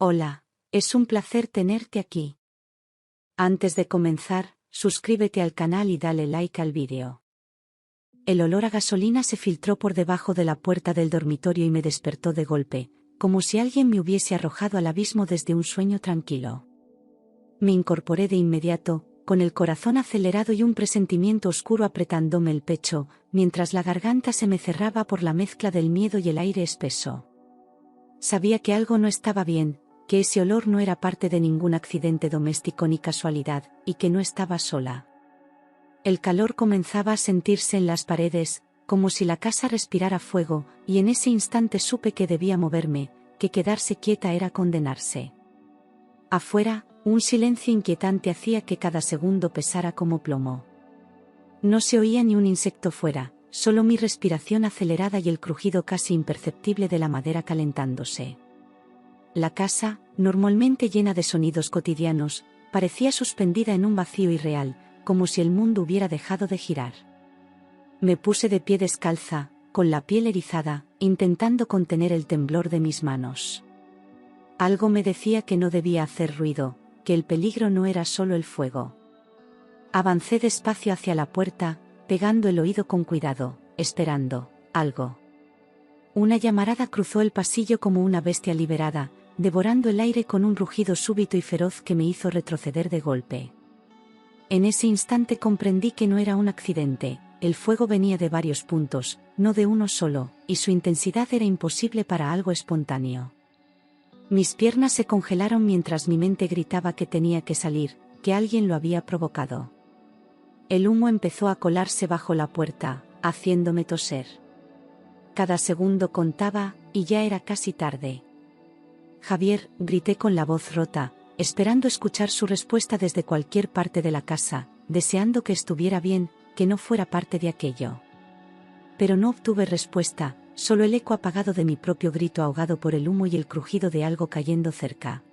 Hola, es un placer tenerte aquí. Antes de comenzar, suscríbete al canal y dale like al vídeo. El olor a gasolina se filtró por debajo de la puerta del dormitorio y me despertó de golpe, como si alguien me hubiese arrojado al abismo desde un sueño tranquilo. Me incorporé de inmediato, con el corazón acelerado y un presentimiento oscuro apretándome el pecho, mientras la garganta se me cerraba por la mezcla del miedo y el aire espeso. Sabía que algo no estaba bien, que ese olor no era parte de ningún accidente doméstico ni casualidad, y que no estaba sola. El calor comenzaba a sentirse en las paredes, como si la casa respirara fuego, y en ese instante supe que debía moverme, que quedarse quieta era condenarse. Afuera, un silencio inquietante hacía que cada segundo pesara como plomo. No se oía ni un insecto fuera, solo mi respiración acelerada y el crujido casi imperceptible de la madera calentándose. La casa, normalmente llena de sonidos cotidianos, parecía suspendida en un vacío irreal, como si el mundo hubiera dejado de girar. Me puse de pie descalza, con la piel erizada, intentando contener el temblor de mis manos. Algo me decía que no debía hacer ruido, que el peligro no era solo el fuego. Avancé despacio hacia la puerta, pegando el oído con cuidado, esperando algo. Una llamarada cruzó el pasillo como una bestia liberada, devorando el aire con un rugido súbito y feroz que me hizo retroceder de golpe. En ese instante comprendí que no era un accidente, el fuego venía de varios puntos, no de uno solo, y su intensidad era imposible para algo espontáneo. Mis piernas se congelaron mientras mi mente gritaba que tenía que salir, que alguien lo había provocado. El humo empezó a colarse bajo la puerta, haciéndome toser. Cada segundo contaba, y ya era casi tarde. Javier, grité con la voz rota, esperando escuchar su respuesta desde cualquier parte de la casa, deseando que estuviera bien, que no fuera parte de aquello. Pero no obtuve respuesta, solo el eco apagado de mi propio grito ahogado por el humo y el crujido de algo cayendo cerca.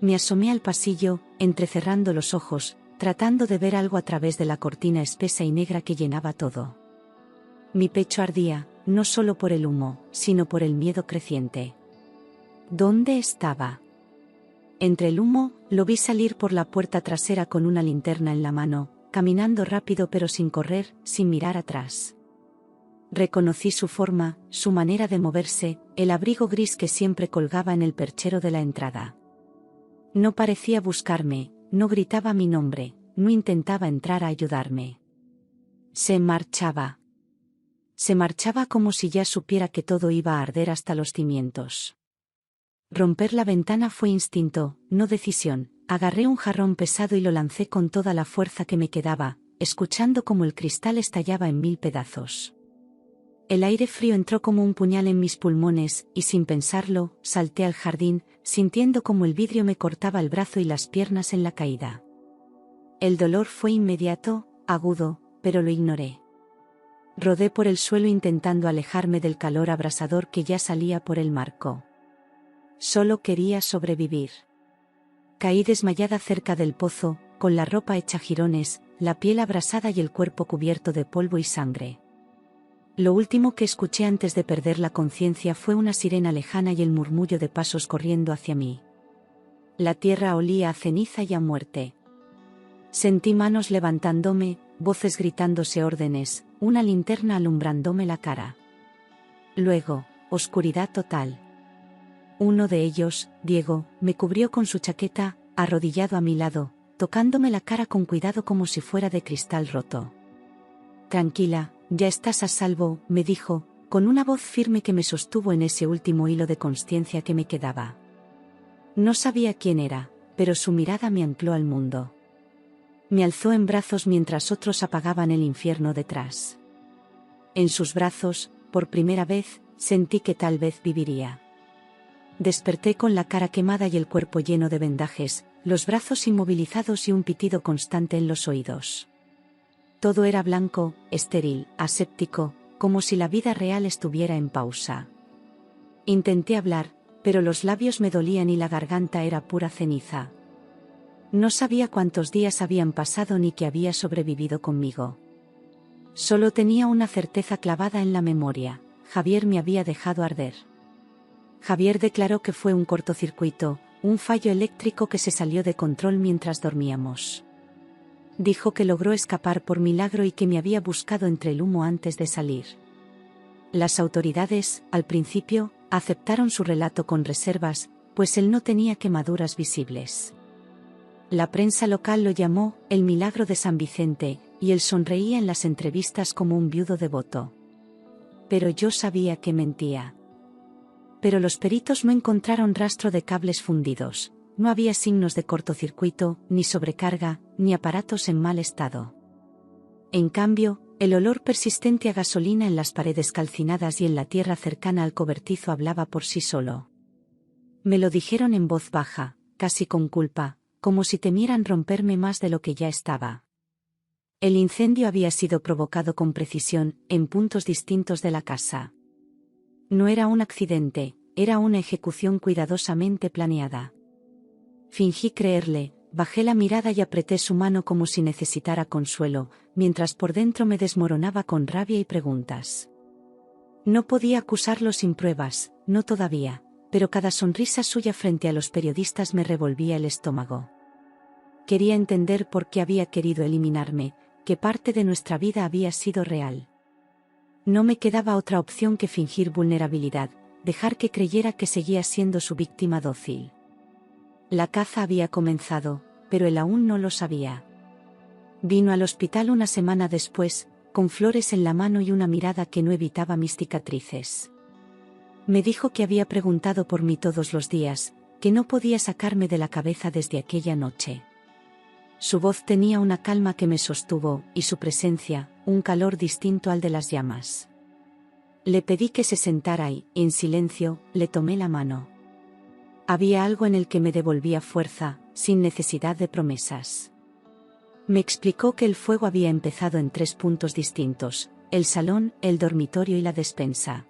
Me asomé al pasillo, entrecerrando los ojos, tratando de ver algo a través de la cortina espesa y negra que llenaba todo. Mi pecho ardía, no solo por el humo, sino por el miedo creciente. ¿Dónde estaba? Entre el humo, lo vi salir por la puerta trasera con una linterna en la mano, caminando rápido pero sin correr, sin mirar atrás. Reconocí su forma, su manera de moverse, el abrigo gris que siempre colgaba en el perchero de la entrada. No parecía buscarme, no gritaba mi nombre, no intentaba entrar a ayudarme. Se marchaba. Se marchaba como si ya supiera que todo iba a arder hasta los cimientos. Romper la ventana fue instinto, no decisión. Agarré un jarrón pesado y lo lancé con toda la fuerza que me quedaba, escuchando cómo el cristal estallaba en 1000 pedazos. El aire frío entró como un puñal en mis pulmones, y sin pensarlo, salté al jardín, sintiendo como el vidrio me cortaba el brazo y las piernas en la caída. El dolor fue inmediato, agudo, pero lo ignoré. Rodé por el suelo intentando alejarme del calor abrasador que ya salía por el marco. Solo quería sobrevivir. Caí desmayada cerca del pozo, con la ropa hecha jirones, la piel abrasada y el cuerpo cubierto de polvo y sangre. Lo último que escuché antes de perder la conciencia fue una sirena lejana y el murmullo de pasos corriendo hacia mí. La tierra olía a ceniza y a muerte. Sentí manos levantándome, voces gritándose órdenes, una linterna alumbrándome la cara. Luego, oscuridad total. Uno de ellos, Diego, me cubrió con su chaqueta, arrodillado a mi lado, tocándome la cara con cuidado como si fuera de cristal roto. Tranquila, ya estás a salvo, me dijo, con una voz firme que me sostuvo en ese último hilo de consciencia que me quedaba. No sabía quién era, pero su mirada me ancló al mundo. Me alzó en brazos mientras otros apagaban el infierno detrás. En sus brazos, por primera vez, sentí que tal vez viviría. Desperté con la cara quemada y el cuerpo lleno de vendajes, los brazos inmovilizados y un pitido constante en los oídos. Todo era blanco, estéril, aséptico, como si la vida real estuviera en pausa. Intenté hablar, pero los labios me dolían y la garganta era pura ceniza. No sabía cuántos días habían pasado ni que había sobrevivido conmigo. Solo tenía una certeza clavada en la memoria: Javier me había dejado arder. Javier declaró que fue un cortocircuito, un fallo eléctrico que se salió de control mientras dormíamos. Dijo que logró escapar por milagro y que me había buscado entre el humo antes de salir. Las autoridades, al principio, aceptaron su relato con reservas, pues él no tenía quemaduras visibles. La prensa local lo llamó el milagro de San Vicente, y él sonreía en las entrevistas como un viudo devoto. Pero yo sabía que mentía. Pero los peritos no encontraron rastro de cables fundidos, no había signos de cortocircuito, ni sobrecarga, ni aparatos en mal estado. En cambio, el olor persistente a gasolina en las paredes calcinadas y en la tierra cercana al cobertizo hablaba por sí solo. Me lo dijeron en voz baja, casi con culpa, como si temieran romperme más de lo que ya estaba. El incendio había sido provocado con precisión, en puntos distintos de la casa. No era un accidente, era una ejecución cuidadosamente planeada. Fingí creerle, bajé la mirada y apreté su mano como si necesitara consuelo, mientras por dentro me desmoronaba con rabia y preguntas. No podía acusarlo sin pruebas, no todavía, pero cada sonrisa suya frente a los periodistas me revolvía el estómago. Quería entender por qué había querido eliminarme, qué parte de nuestra vida había sido real. No me quedaba otra opción que fingir vulnerabilidad, dejar que creyera que seguía siendo su víctima dócil. La caza había comenzado, pero él aún no lo sabía. Vino al hospital una semana después, con flores en la mano y una mirada que no evitaba mis cicatrices. Me dijo que había preguntado por mí todos los días, que no podía sacarme de la cabeza desde aquella noche. Su voz tenía una calma que me sostuvo, y su presencia, un calor distinto al de las llamas. Le pedí que se sentara y, en silencio, le tomé la mano. Había algo en el que me devolvía fuerza, sin necesidad de promesas. Me explicó que el fuego había empezado en 3 puntos distintos: el salón, el dormitorio y la despensa.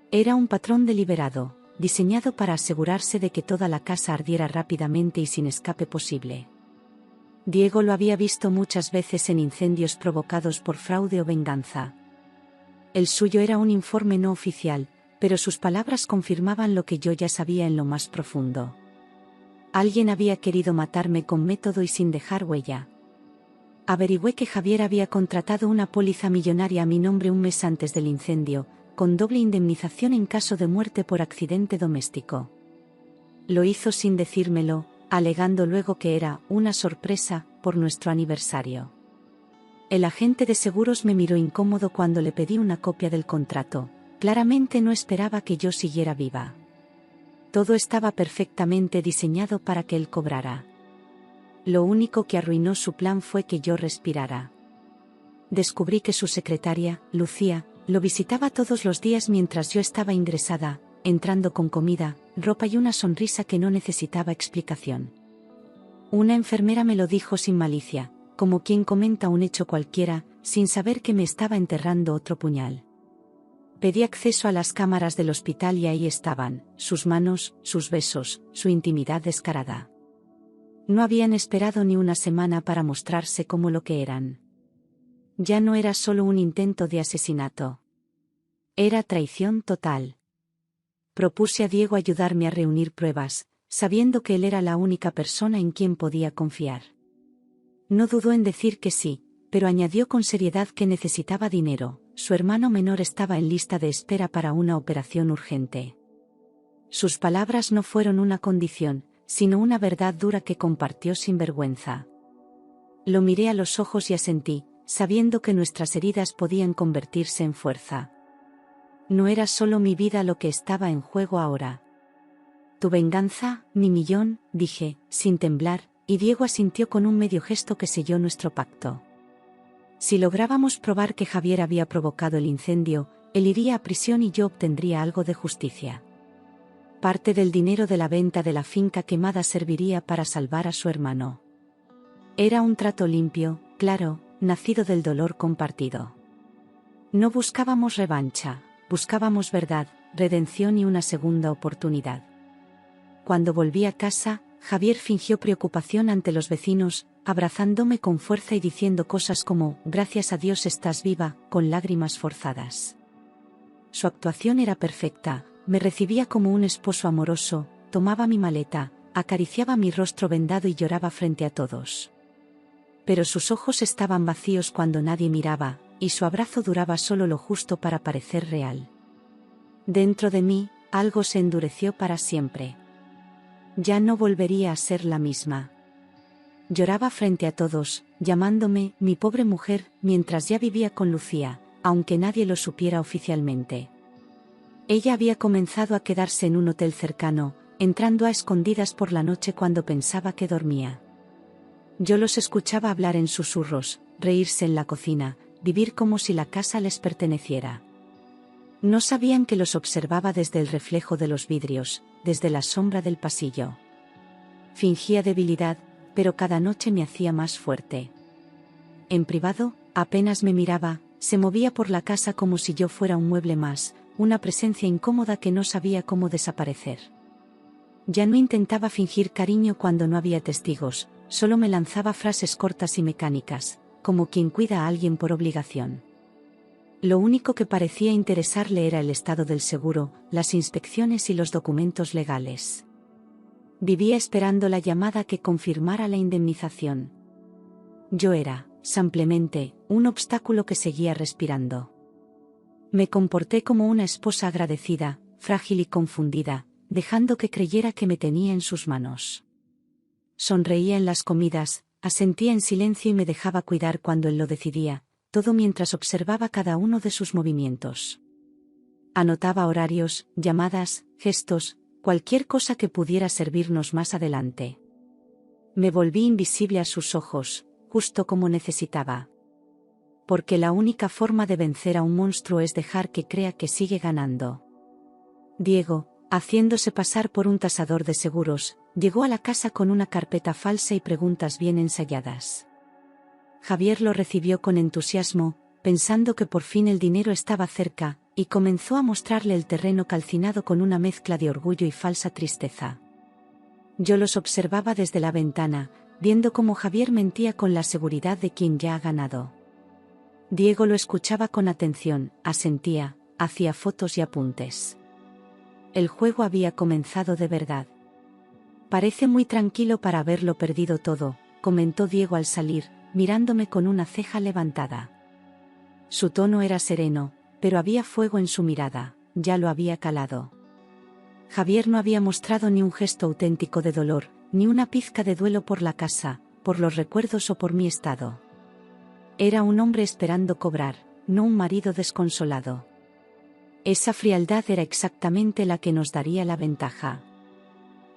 Era un patrón deliberado, diseñado para asegurarse de que toda la casa ardiera rápidamente y sin escape posible. Diego lo había visto muchas veces en incendios provocados por fraude o venganza. El suyo era un informe no oficial, pero sus palabras confirmaban lo que yo ya sabía en lo más profundo. Alguien había querido matarme con método y sin dejar huella. Averigüé que Javier había contratado una póliza millonaria a mi nombre un mes antes del incendio, con doble indemnización en caso de muerte por accidente doméstico. Lo hizo sin decírmelo, alegando luego que era una sorpresa por nuestro aniversario. El agente de seguros me miró incómodo cuando le pedí una copia del contrato. Claramente no esperaba que yo siguiera viva. Todo estaba perfectamente diseñado para que él cobrara. Lo único que arruinó su plan fue que yo respirara. Descubrí que su secretaria, Lucía, lo visitaba todos los días mientras yo estaba ingresada, entrando con comida, ropa y una sonrisa que no necesitaba explicación. Una enfermera me lo dijo sin malicia, como quien comenta un hecho cualquiera, sin saber que me estaba enterrando otro puñal. Pedí acceso a las cámaras del hospital y ahí estaban, sus manos, sus besos, su intimidad descarada. No habían esperado ni una semana para mostrarse como lo que eran. Ya no era solo un intento de asesinato. Era traición total. Propuse a Diego ayudarme a reunir pruebas, sabiendo que él era la única persona en quien podía confiar. No dudó en decir que sí, pero añadió con seriedad que necesitaba dinero. Su hermano menor estaba en lista de espera para una operación urgente. Sus palabras no fueron una condición, sino una verdad dura que compartió sin vergüenza. Lo miré a los ojos y asentí, sabiendo que nuestras heridas podían convertirse en fuerza. No era solo mi vida lo que estaba en juego ahora. Tu venganza, mi millón, dije, sin temblar, y Diego asintió con un medio gesto que selló nuestro pacto. Si lográbamos probar que Javier había provocado el incendio, él iría a prisión y yo obtendría algo de justicia. Parte del dinero de la venta de la finca quemada serviría para salvar a su hermano. Era un trato limpio, claro, nacido del dolor compartido. No buscábamos revancha, buscábamos verdad, redención y una segunda oportunidad. Cuando volví a casa, Javier fingió preocupación ante los vecinos, abrazándome con fuerza y diciendo cosas como, «Gracias a Dios estás viva», con lágrimas forzadas. Su actuación era perfecta, me recibía como un esposo amoroso, tomaba mi maleta, acariciaba mi rostro vendado y lloraba frente a todos. Pero sus ojos estaban vacíos cuando nadie miraba, y su abrazo duraba solo lo justo para parecer real. Dentro de mí, algo se endureció para siempre. Ya no volvería a ser la misma. Lloraba frente a todos, llamándome mi pobre mujer, mientras ya vivía con Lucía, aunque nadie lo supiera oficialmente. Ella había comenzado a quedarse en un hotel cercano, entrando a escondidas por la noche cuando pensaba que dormía. Yo los escuchaba hablar en susurros, reírse en la cocina, vivir como si la casa les perteneciera. No sabían que los observaba desde el reflejo de los vidrios, desde la sombra del pasillo. Fingía debilidad, pero cada noche me hacía más fuerte. En privado, apenas me miraba, se movía por la casa como si yo fuera un mueble más, una presencia incómoda que no sabía cómo desaparecer. Ya no intentaba fingir cariño cuando no había testigos, solo me lanzaba frases cortas y mecánicas, como quien cuida a alguien por obligación. Lo único que parecía interesarle era el estado del seguro, las inspecciones y los documentos legales. Vivía esperando la llamada que confirmara la indemnización. Yo era, simplemente, un obstáculo que seguía respirando. Me comporté como una esposa agradecida, frágil y confundida, dejando que creyera que me tenía en sus manos. Sonreía en las comidas, asentía en silencio y me dejaba cuidar cuando él lo decidía, todo mientras observaba cada uno de sus movimientos. Anotaba horarios, llamadas, gestos, cualquier cosa que pudiera servirnos más adelante. Me volví invisible a sus ojos, justo como necesitaba. Porque la única forma de vencer a un monstruo es dejar que crea que sigue ganando. Diego, haciéndose pasar por un tasador de seguros, llegó a la casa con una carpeta falsa y preguntas bien ensayadas. Javier lo recibió con entusiasmo, pensando que por fin el dinero estaba cerca, y comenzó a mostrarle el terreno calcinado con una mezcla de orgullo y falsa tristeza. Yo los observaba desde la ventana, viendo cómo Javier mentía con la seguridad de quien ya ha ganado. Diego lo escuchaba con atención, asentía, hacía fotos y apuntes. El juego había comenzado de verdad. Parece muy tranquilo para haberlo perdido todo, comentó Diego al salir, mirándome con una ceja levantada. Su tono era sereno, pero había fuego en su mirada, ya lo había calado. Javier no había mostrado ni un gesto auténtico de dolor, ni una pizca de duelo por la casa, por los recuerdos o por mi estado. Era un hombre esperando cobrar, no un marido desconsolado. Esa frialdad era exactamente la que nos daría la ventaja.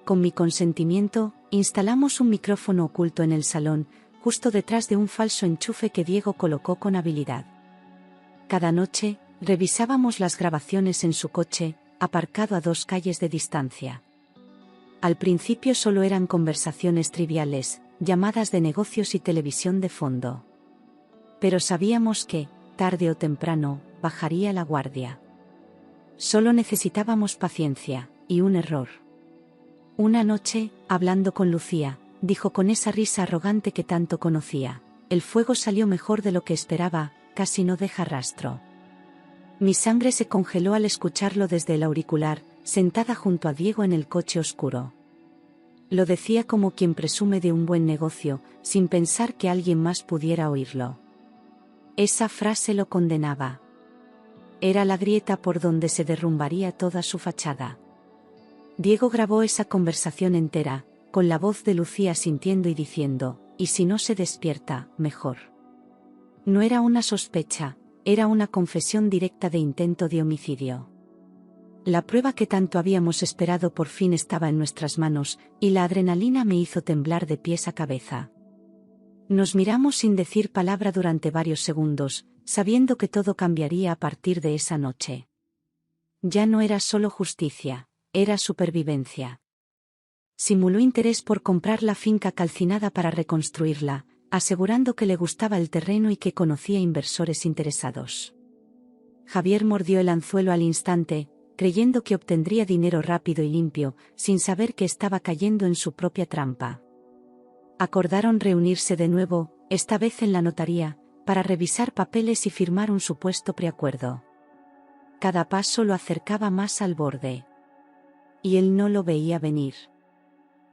Con mi consentimiento, instalamos un micrófono oculto en el salón, justo detrás de un falso enchufe que Diego colocó con habilidad. Cada noche, revisábamos las grabaciones en su coche, aparcado a 2 calles de distancia. Al principio solo eran conversaciones triviales, llamadas de negocios y televisión de fondo. Pero sabíamos que, tarde o temprano, bajaría la guardia. Solo necesitábamos paciencia, y un error. Una noche, hablando con Lucía, dijo con esa risa arrogante que tanto conocía: el fuego salió mejor de lo que esperaba, casi no deja rastro. Mi sangre se congeló al escucharlo desde el auricular, sentada junto a Diego en el coche oscuro. Lo decía como quien presume de un buen negocio, sin pensar que alguien más pudiera oírlo. Esa frase lo condenaba. Era la grieta por donde se derrumbaría toda su fachada. Diego grabó esa conversación entera, con la voz de Lucía sintiendo y diciendo: y si no se despierta, mejor. No era una sospecha, era una confesión directa de intento de homicidio. La prueba que tanto habíamos esperado por fin estaba en nuestras manos, y la adrenalina me hizo temblar de pies a cabeza. Nos miramos sin decir palabra durante varios segundos, sabiendo que todo cambiaría a partir de esa noche. Ya no era solo justicia, era supervivencia. Simuló interés por comprar la finca calcinada para reconstruirla, asegurando que le gustaba el terreno y que conocía inversores interesados. Javier mordió el anzuelo al instante, creyendo que obtendría dinero rápido y limpio, sin saber que estaba cayendo en su propia trampa. Acordaron reunirse de nuevo, esta vez en la notaría, para revisar papeles y firmar un supuesto preacuerdo. Cada paso lo acercaba más al borde. Y él no lo veía venir.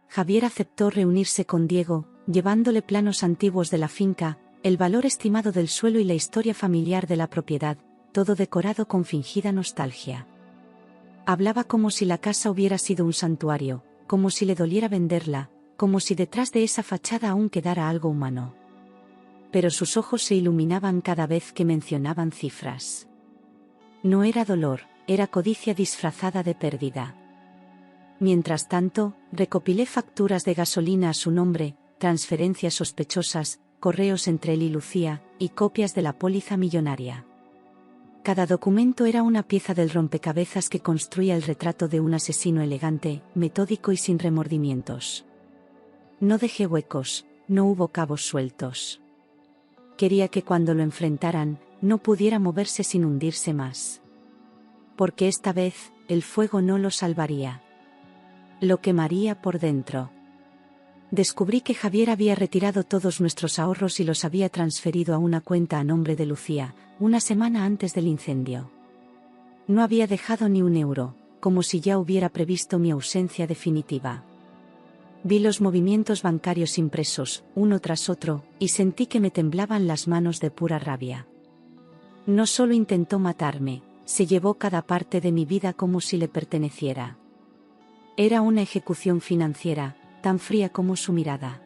Javier aceptó reunirse con Diego, llevándole planos antiguos de la finca, el valor estimado del suelo y la historia familiar de la propiedad, todo decorado con fingida nostalgia. Hablaba como si la casa hubiera sido un santuario, como si le doliera venderla, como si detrás de esa fachada aún quedara algo humano. Pero sus ojos se iluminaban cada vez que mencionaban cifras. No era dolor, era codicia disfrazada de pérdida. Mientras tanto, recopilé facturas de gasolina a su nombre, transferencias sospechosas, correos entre él y Lucía, y copias de la póliza millonaria. Cada documento era una pieza del rompecabezas que construía el retrato de un asesino elegante, metódico y sin remordimientos. No dejé huecos, no hubo cabos sueltos. Quería que cuando lo enfrentaran, no pudiera moverse sin hundirse más. Porque esta vez, el fuego no lo salvaría. Lo quemaría por dentro. Descubrí que Javier había retirado todos nuestros ahorros y los había transferido a una cuenta a nombre de Lucía, una semana antes del incendio. No había dejado ni un euro, como si ya hubiera previsto mi ausencia definitiva. Vi los movimientos bancarios impresos, uno tras otro, y sentí que me temblaban las manos de pura rabia. No solo intentó matarme, se llevó cada parte de mi vida como si le perteneciera. Era una ejecución financiera, tan fría como su mirada.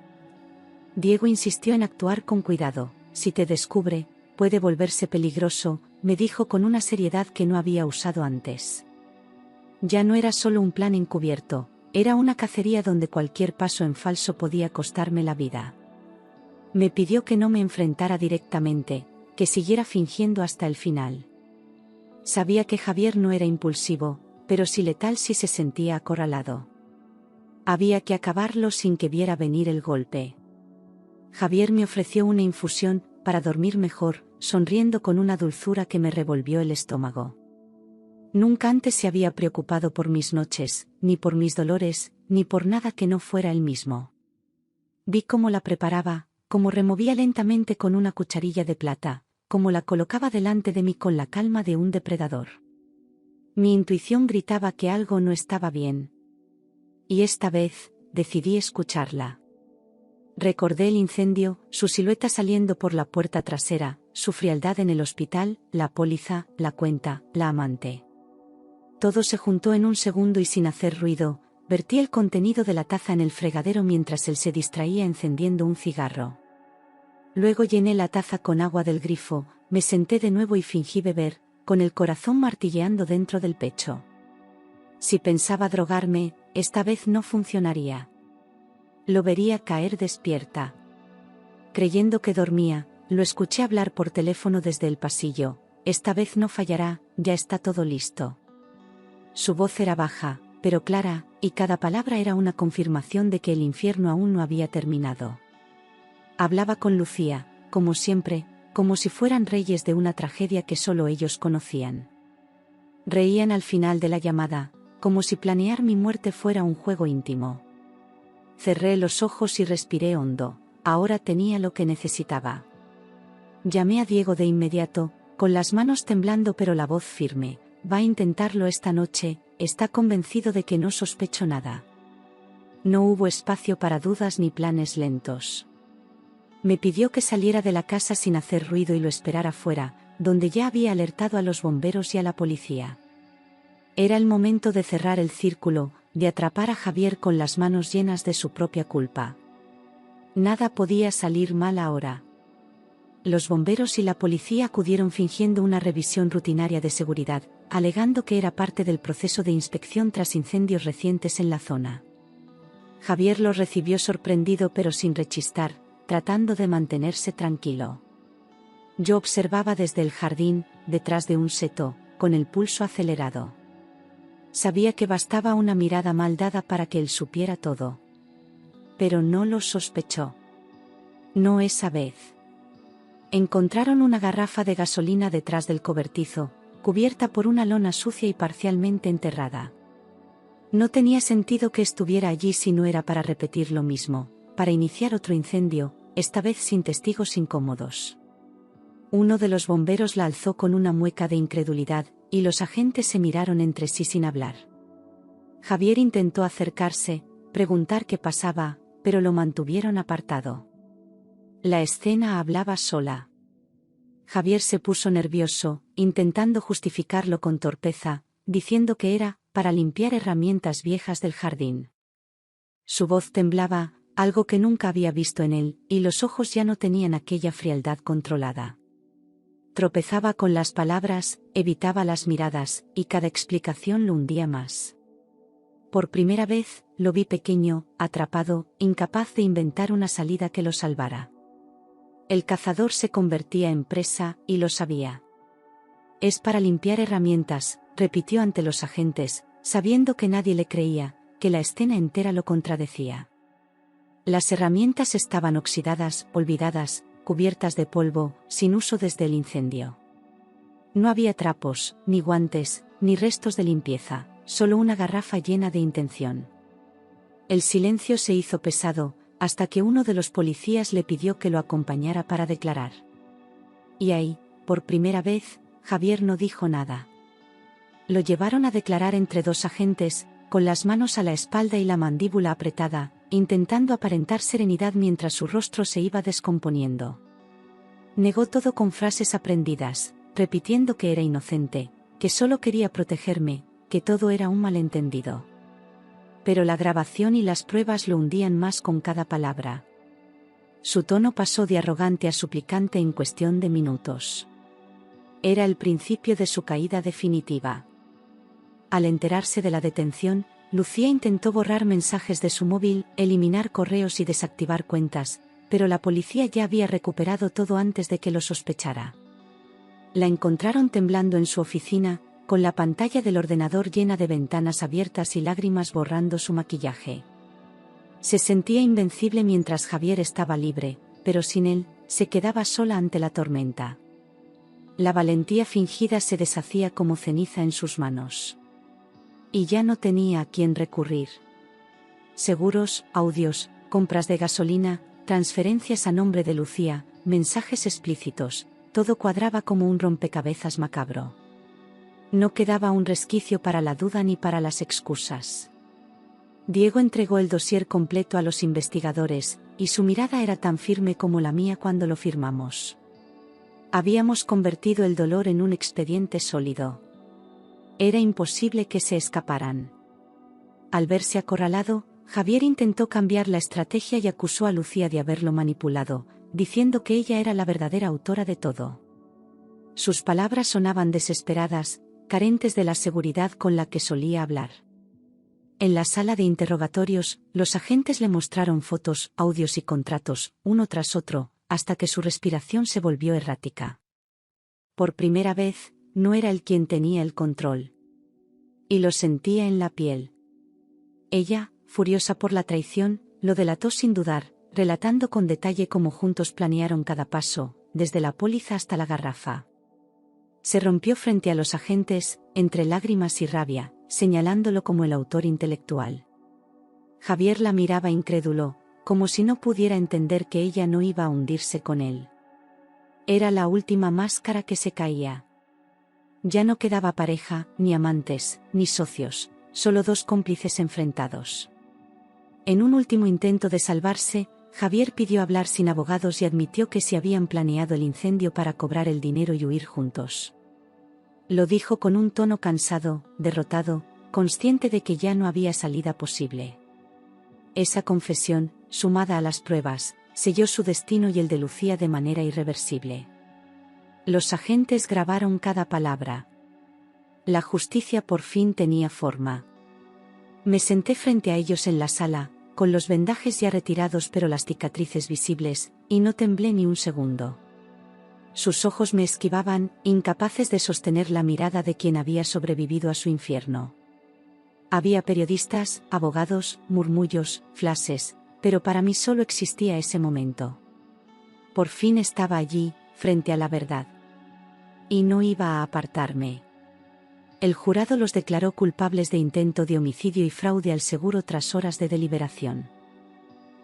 Diego insistió en actuar con cuidado. Si te descubre, puede volverse peligroso, me dijo con una seriedad que no había usado antes. Ya no era solo un plan encubierto, era una cacería donde cualquier paso en falso podía costarme la vida. Me pidió que no me enfrentara directamente, que siguiera fingiendo hasta el final. Sabía que Javier no era impulsivo, pero sí letal si se sentía acorralado. Había que acabarlo sin que viera venir el golpe. Javier me ofreció una infusión, para dormir mejor, sonriendo con una dulzura que me revolvió el estómago. Nunca antes se había preocupado por mis noches, ni por mis dolores, ni por nada que no fuera él mismo. Vi cómo la preparaba, cómo removía lentamente con una cucharilla de plata, cómo la colocaba delante de mí con la calma de un depredador. Mi intuición gritaba que algo no estaba bien. Y esta vez, decidí escucharla. Recordé el incendio, su silueta saliendo por la puerta trasera, su frialdad en el hospital, la póliza, la cuenta, la amante. Todo se juntó en un segundo y sin hacer ruido, vertí el contenido de la taza en el fregadero mientras él se distraía encendiendo un cigarro. Luego llené la taza con agua del grifo, me senté de nuevo y fingí beber, con el corazón martilleando dentro del pecho. Si pensaba drogarme, esta vez no funcionaría. Lo vería caer despierta. Creyendo que dormía, lo escuché hablar por teléfono desde el pasillo. Esta vez no fallará, ya está todo listo. Su voz era baja, pero clara, y cada palabra era una confirmación de que el infierno aún no había terminado. Hablaba con Lucía, como siempre, como si fueran reyes de una tragedia que solo ellos conocían. Reían al final de la llamada, como si planear mi muerte fuera un juego íntimo. Cerré los ojos y respiré hondo, ahora tenía lo que necesitaba. Llamé a Diego de inmediato, con las manos temblando pero la voz firme. Va a intentarlo esta noche, está convencido de que no sospecho nada. No hubo espacio para dudas ni planes lentos. Me pidió que saliera de la casa sin hacer ruido y lo esperara fuera, donde ya había alertado a los bomberos y a la policía. Era el momento de cerrar el círculo, de atrapar a Javier con las manos llenas de su propia culpa. Nada podía salir mal ahora. Los bomberos y la policía acudieron fingiendo una revisión rutinaria de seguridad, alegando que era parte del proceso de inspección tras incendios recientes en la zona. Javier los recibió sorprendido pero sin rechistar, tratando de mantenerse tranquilo. Yo observaba desde el jardín, detrás de un seto, con el pulso acelerado. Sabía que bastaba una mirada mal dada para que él supiera todo. Pero no lo sospechó. No esa vez. Encontraron una garrafa de gasolina detrás del cobertizo, cubierta por una lona sucia y parcialmente enterrada. No tenía sentido que estuviera allí si no era para repetir lo mismo, para iniciar otro incendio, esta vez sin testigos incómodos. Uno de los bomberos la alzó con una mueca de incredulidad, y los agentes se miraron entre sí sin hablar. Javier intentó acercarse, preguntar qué pasaba, pero lo mantuvieron apartado. La escena hablaba sola. Javier se puso nervioso, intentando justificarlo con torpeza, diciendo que era para limpiar herramientas viejas del jardín. Su voz temblaba, algo que nunca había visto en él, y los ojos ya no tenían aquella frialdad controlada. Tropezaba con las palabras, evitaba las miradas, y cada explicación lo hundía más. Por primera vez, lo vi pequeño, atrapado, incapaz de inventar una salida que lo salvara. El cazador se convertía en presa, y lo sabía. Es para limpiar herramientas, repitió ante los agentes, sabiendo que nadie le creía, que la escena entera lo contradecía. Las herramientas estaban oxidadas, olvidadas, cubiertas de polvo, sin uso desde el incendio. No había trapos, ni guantes, ni restos de limpieza, solo una garrafa llena de intención. El silencio se hizo pesado, hasta que uno de los policías le pidió que lo acompañara para declarar. Y ahí, por primera vez, Javier no dijo nada. Lo llevaron a declarar entre dos agentes, con las manos a la espalda y la mandíbula apretada, intentando aparentar serenidad mientras su rostro se iba descomponiendo. Negó todo con frases aprendidas, repitiendo que era inocente, que solo quería protegerme, que todo era un malentendido. Pero la grabación y las pruebas lo hundían más con cada palabra. Su tono pasó de arrogante a suplicante en cuestión de minutos. Era el principio de su caída definitiva. Al enterarse de la detención, Lucía intentó borrar mensajes de su móvil, eliminar correos y desactivar cuentas, pero la policía ya había recuperado todo antes de que lo sospechara. La encontraron temblando en su oficina, con la pantalla del ordenador llena de ventanas abiertas y lágrimas borrando su maquillaje. Se sentía invencible mientras Javier estaba libre, pero sin él, se quedaba sola ante la tormenta. La valentía fingida se deshacía como ceniza en sus manos. Y ya no tenía a quién recurrir. Seguros, audios, compras de gasolina, transferencias a nombre de Lucía, mensajes explícitos, todo cuadraba como un rompecabezas macabro. No quedaba un resquicio para la duda ni para las excusas. Diego entregó el dossier completo a los investigadores, y su mirada era tan firme como la mía cuando lo firmamos. Habíamos convertido el dolor en un expediente sólido. Era imposible que se escaparan. Al verse acorralado, Javier intentó cambiar la estrategia y acusó a Lucía de haberlo manipulado, diciendo que ella era la verdadera autora de todo. Sus palabras sonaban desesperadas, carentes de la seguridad con la que solía hablar. En la sala de interrogatorios, los agentes le mostraron fotos, audios y contratos, uno tras otro, hasta que su respiración se volvió errática. Por primera vez, no era él quien tenía el control. Y lo sentía en la piel. Ella, furiosa por la traición, lo delató sin dudar, relatando con detalle cómo juntos planearon cada paso, desde la póliza hasta la garrafa. Se rompió frente a los agentes, entre lágrimas y rabia, señalándolo como el autor intelectual. Javier la miraba incrédulo, como si no pudiera entender que ella no iba a hundirse con él. Era la última máscara que se caía. Ya no quedaba pareja, ni amantes, ni socios, solo dos cómplices enfrentados. En un último intento de salvarse, Javier pidió hablar sin abogados y admitió que se habían planeado el incendio para cobrar el dinero y huir juntos. Lo dijo con un tono cansado, derrotado, consciente de que ya no había salida posible. Esa confesión, sumada a las pruebas, selló su destino y el de Lucía de manera irreversible. Los agentes grabaron cada palabra. La justicia por fin tenía forma. Me senté frente a ellos en la sala, con los vendajes ya retirados pero las cicatrices visibles, y no temblé ni un segundo. Sus ojos me esquivaban, incapaces de sostener la mirada de quien había sobrevivido a su infierno. Había periodistas, abogados, murmullos, flashes, pero para mí solo existía ese momento. Por fin estaba allí, frente a la verdad. Y no iba a apartarme. El jurado los declaró culpables de intento de homicidio y fraude al seguro tras horas de deliberación.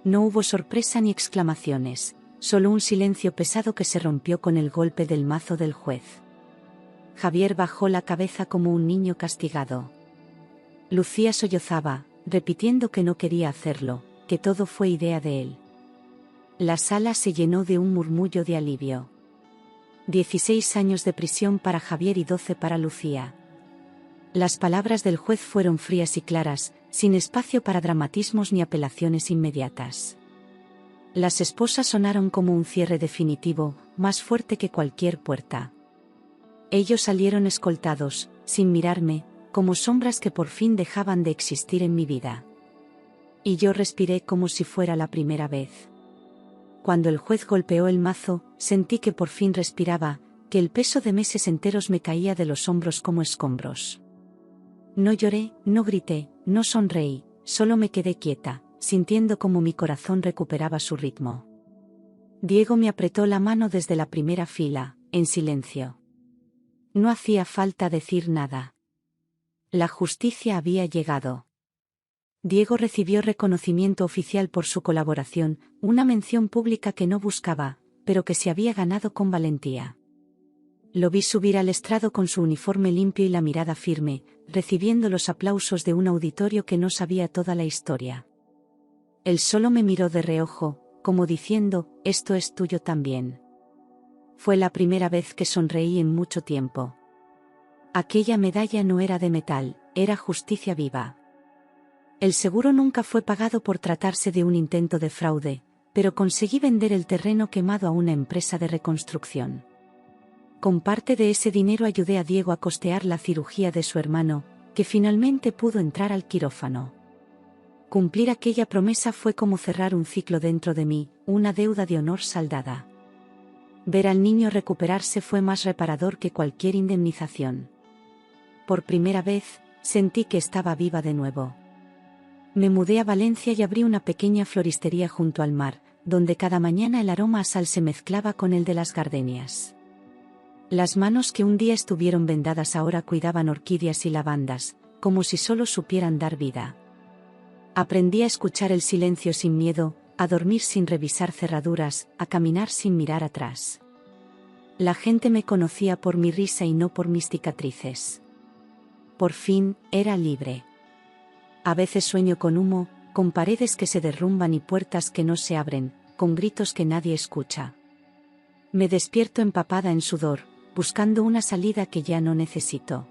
No hubo sorpresa ni exclamaciones, solo un silencio pesado que se rompió con el golpe del mazo del juez. Javier bajó la cabeza como un niño castigado. Lucía sollozaba, repitiendo que no quería hacerlo, que todo fue idea de él. La sala se llenó de un murmullo de alivio. 16 años de prisión para Javier y 12 para Lucía. Las palabras del juez fueron frías y claras, sin espacio para dramatismos ni apelaciones inmediatas. Las esposas sonaron como un cierre definitivo, más fuerte que cualquier puerta. Ellos salieron escoltados, sin mirarme, como sombras que por fin dejaban de existir en mi vida. Y yo respiré como si fuera la primera vez. Cuando el juez golpeó el mazo, sentí que por fin respiraba, que el peso de meses enteros me caía de los hombros como escombros. No lloré, no grité, no sonreí, solo me quedé quieta, sintiendo como mi corazón recuperaba su ritmo. Diego me apretó la mano desde la primera fila, en silencio. No hacía falta decir nada. La justicia había llegado. Diego recibió reconocimiento oficial por su colaboración, una mención pública que no buscaba, pero que se había ganado con valentía. Lo vi subir al estrado con su uniforme limpio y la mirada firme, recibiendo los aplausos de un auditorio que no sabía toda la historia. Él solo me miró de reojo, como diciendo, esto es tuyo también. Fue la primera vez que sonreí en mucho tiempo. Aquella medalla no era de metal, era justicia viva. El seguro nunca fue pagado por tratarse de un intento de fraude, pero conseguí vender el terreno quemado a una empresa de reconstrucción. Con parte de ese dinero ayudé a Diego a costear la cirugía de su hermano, que finalmente pudo entrar al quirófano. Cumplir aquella promesa fue como cerrar un ciclo dentro de mí, una deuda de honor saldada. Ver al niño recuperarse fue más reparador que cualquier indemnización. Por primera vez, sentí que estaba viva de nuevo. Me mudé a Valencia y abrí una pequeña floristería junto al mar, donde cada mañana el aroma a sal se mezclaba con el de las gardenias. Las manos que un día estuvieron vendadas ahora cuidaban orquídeas y lavandas, como si solo supieran dar vida. Aprendí a escuchar el silencio sin miedo, a dormir sin revisar cerraduras, a caminar sin mirar atrás. La gente me conocía por mi risa y no por mis cicatrices. Por fin, era libre. A veces sueño con humo, con paredes que se derrumban y puertas que no se abren, con gritos que nadie escucha. Me despierto empapada en sudor, buscando una salida que ya no necesito.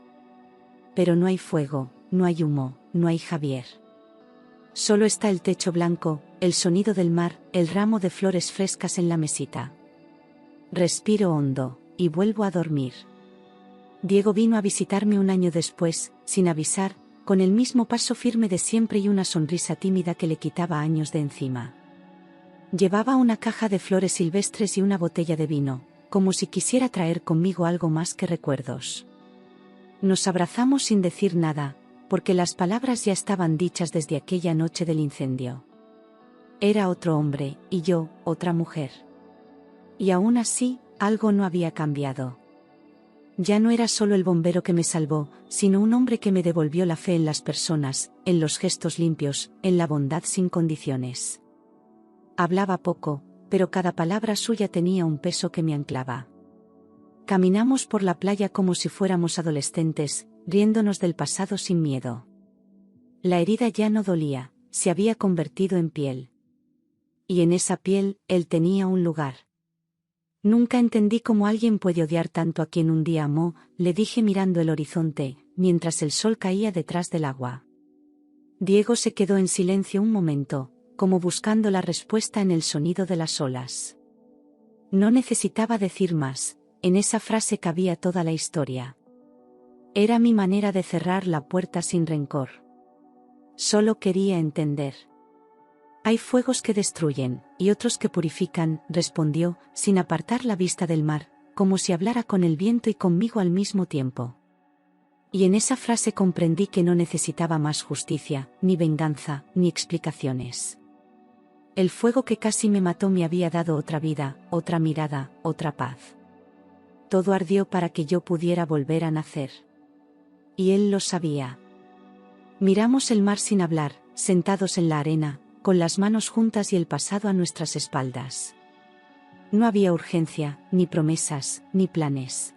Pero no hay fuego, no hay humo, no hay Javier. Solo está el techo blanco, el sonido del mar, el ramo de flores frescas en la mesita. Respiro hondo, y vuelvo a dormir. Diego vino a visitarme un año después, sin avisar, con el mismo paso firme de siempre y una sonrisa tímida que le quitaba años de encima. Llevaba una caja de flores silvestres y una botella de vino, como si quisiera traer conmigo algo más que recuerdos. Nos abrazamos sin decir nada, porque las palabras ya estaban dichas desde aquella noche del incendio. Era otro hombre, y yo, otra mujer. Y aún así, algo no había cambiado. Ya no era solo el bombero que me salvó, sino un hombre que me devolvió la fe en las personas, en los gestos limpios, en la bondad sin condiciones. Hablaba poco, pero cada palabra suya tenía un peso que me anclaba. Caminamos por la playa como si fuéramos adolescentes, riéndonos del pasado sin miedo. La herida ya no dolía, se había convertido en piel. Y en esa piel, él tenía un lugar. Nunca entendí cómo alguien puede odiar tanto a quien un día amó, le dije mirando el horizonte, mientras el sol caía detrás del agua. Diego se quedó en silencio un momento, como buscando la respuesta en el sonido de las olas. No necesitaba decir más, en esa frase cabía toda la historia. Era mi manera de cerrar la puerta sin rencor. Solo quería entender. Hay fuegos que destruyen, y otros que purifican, respondió, sin apartar la vista del mar, como si hablara con el viento y conmigo al mismo tiempo. Y en esa frase comprendí que no necesitaba más justicia, ni venganza, ni explicaciones. El fuego que casi me mató me había dado otra vida, otra mirada, otra paz. Todo ardió para que yo pudiera volver a nacer. Y él lo sabía. Miramos el mar sin hablar, sentados en la arena, con las manos juntas y el pasado a nuestras espaldas. No había urgencia, ni promesas, ni planes.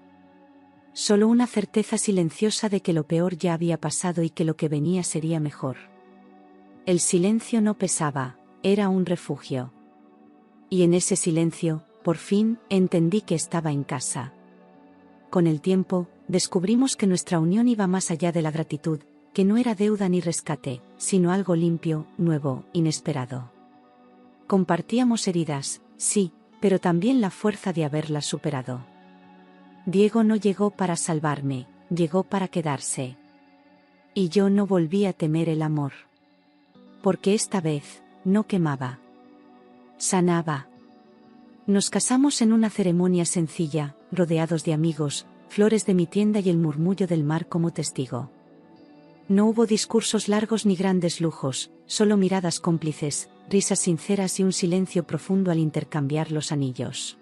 solo una certeza silenciosa de que lo peor ya había pasado y que lo que venía sería mejor. El silencio no pesaba, era un refugio. Y en ese silencio, por fin, entendí que estaba en casa. Con el tiempo, descubrimos que nuestra unión iba más allá de la gratitud, que no era deuda ni rescate, sino algo limpio, nuevo, inesperado. Compartíamos heridas, sí, pero también la fuerza de haberlas superado. Diego no llegó para salvarme, llegó para quedarse. Y yo no volví a temer el amor. Porque esta vez, no quemaba. Sanaba. Nos casamos en una ceremonia sencilla, rodeados de amigos, flores de mi tienda y el murmullo del mar como testigo. No hubo discursos largos ni grandes lujos, solo miradas cómplices, risas sinceras y un silencio profundo al intercambiar los anillos.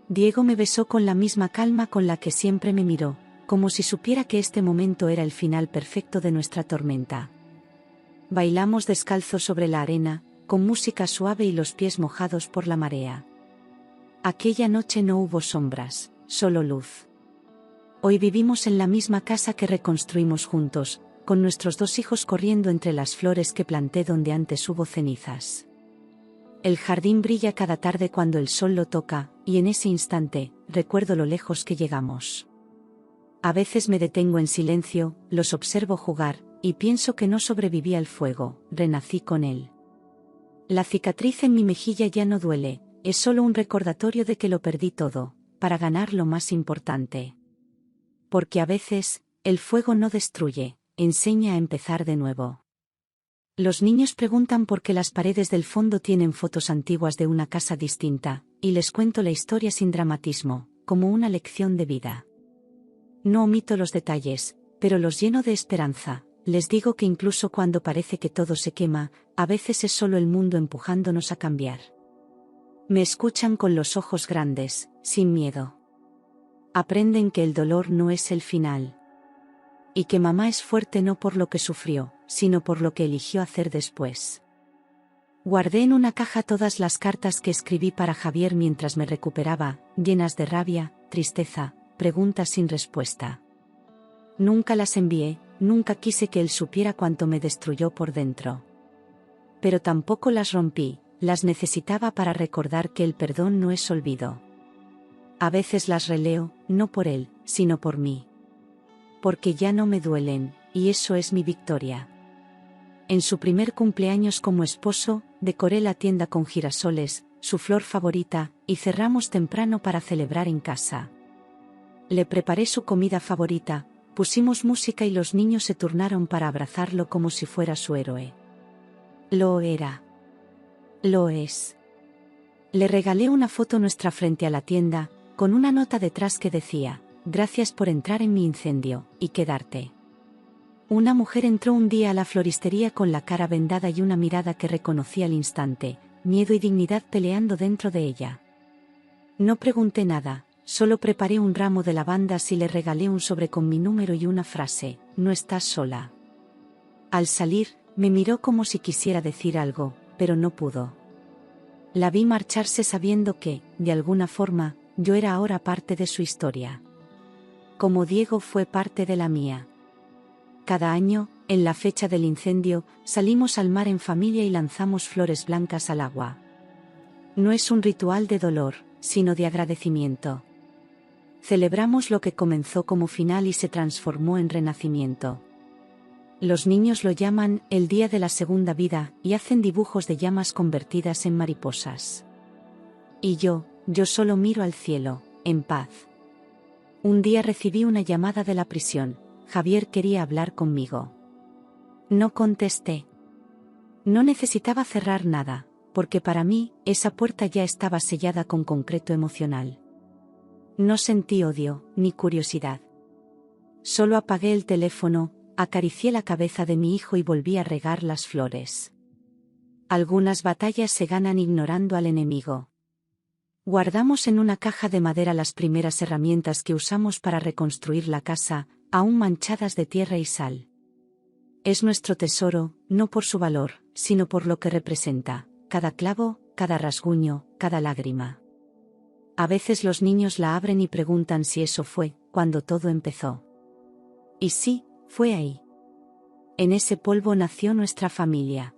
Diego me besó con la misma calma con la que siempre me miró, como si supiera que este momento era el final perfecto de nuestra tormenta. Bailamos descalzos sobre la arena, con música suave y los pies mojados por la marea. Aquella noche no hubo sombras, solo luz. Hoy vivimos en la misma casa que reconstruimos juntos, con nuestros 2 hijos corriendo entre las flores que planté donde antes hubo cenizas. El jardín brilla cada tarde cuando el sol lo toca, y en ese instante, recuerdo lo lejos que llegamos. A veces me detengo en silencio, los observo jugar, y pienso que no sobreviví al fuego, renací con él. La cicatriz en mi mejilla ya no duele, es solo un recordatorio de que lo perdí todo, para ganar lo más importante. Porque a veces, el fuego no destruye, enseña a empezar de nuevo. Los niños preguntan por qué las paredes del fondo tienen fotos antiguas de una casa distinta, y les cuento la historia sin dramatismo, como una lección de vida. No omito los detalles, pero los lleno de esperanza. Les digo que incluso cuando parece que todo se quema, a veces es solo el mundo empujándonos a cambiar. Me escuchan con los ojos grandes, sin miedo. Aprenden que el dolor no es el final. Y que mamá es fuerte no por lo que sufrió, sino por lo que eligió hacer después. Guardé en una caja todas las cartas que escribí para Javier mientras me recuperaba, llenas de rabia, tristeza, preguntas sin respuesta. Nunca las envié, nunca quise que él supiera cuánto me destruyó por dentro. Pero tampoco las rompí, las necesitaba para recordar que el perdón no es olvido. A veces las releo, no por él, sino por mí. Porque ya no me duelen, y eso es mi victoria. En su primer cumpleaños como esposo, decoré la tienda con girasoles, su flor favorita, y cerramos temprano para celebrar en casa. Le preparé su comida favorita, pusimos música y los niños se turnaron para abrazarlo como si fuera su héroe. Lo era. Lo es. Le regalé una foto nuestra frente a la tienda, con una nota detrás que decía: gracias por entrar en mi incendio, y quedarte. Una mujer entró un día a la floristería con la cara vendada y una mirada que reconocí al instante, miedo y dignidad peleando dentro de ella. No pregunté nada, solo preparé un ramo de lavandas y le regalé un sobre con mi número y una frase: no estás sola. Al salir, me miró como si quisiera decir algo, pero no pudo. La vi marcharse sabiendo que, de alguna forma, yo era ahora parte de su historia. Como Diego fue parte de la mía. Cada año, en la fecha del incendio, salimos al mar en familia y lanzamos flores blancas al agua. No es un ritual de dolor, sino de agradecimiento. Celebramos lo que comenzó como final y se transformó en renacimiento. Los niños lo llaman el día de la segunda vida y hacen dibujos de llamas convertidas en mariposas. Y yo solo miro al cielo, en paz. Un día recibí una llamada de la prisión. Javier quería hablar conmigo. No contesté. No necesitaba cerrar nada, porque para mí, esa puerta ya estaba sellada con concreto emocional. No sentí odio, ni curiosidad. Solo apagué el teléfono, acaricié la cabeza de mi hijo y volví a regar las flores. Algunas batallas se ganan ignorando al enemigo. Guardamos en una caja de madera las primeras herramientas que usamos para reconstruir la casa, aún manchadas de tierra y sal. Es nuestro tesoro, no por su valor, sino por lo que representa, cada clavo, cada rasguño, cada lágrima. A veces los niños la abren y preguntan si eso fue, cuando todo empezó. Y sí, fue ahí. En ese polvo nació nuestra familia.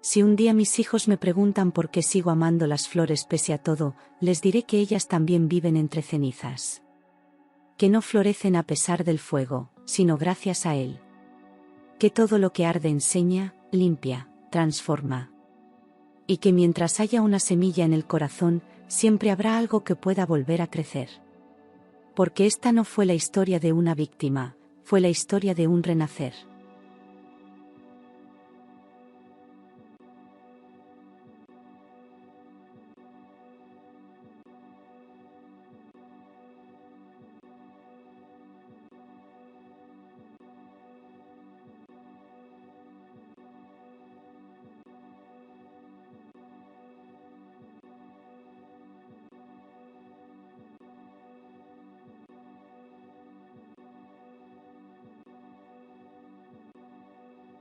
Si un día mis hijos me preguntan por qué sigo amando las flores pese a todo, les diré que ellas también viven entre cenizas. Que no florecen a pesar del fuego, sino gracias a él. Que todo lo que arde enseña, limpia, transforma. Y que mientras haya una semilla en el corazón, siempre habrá algo que pueda volver a crecer. Porque esta no fue la historia de una víctima, fue la historia de un renacer.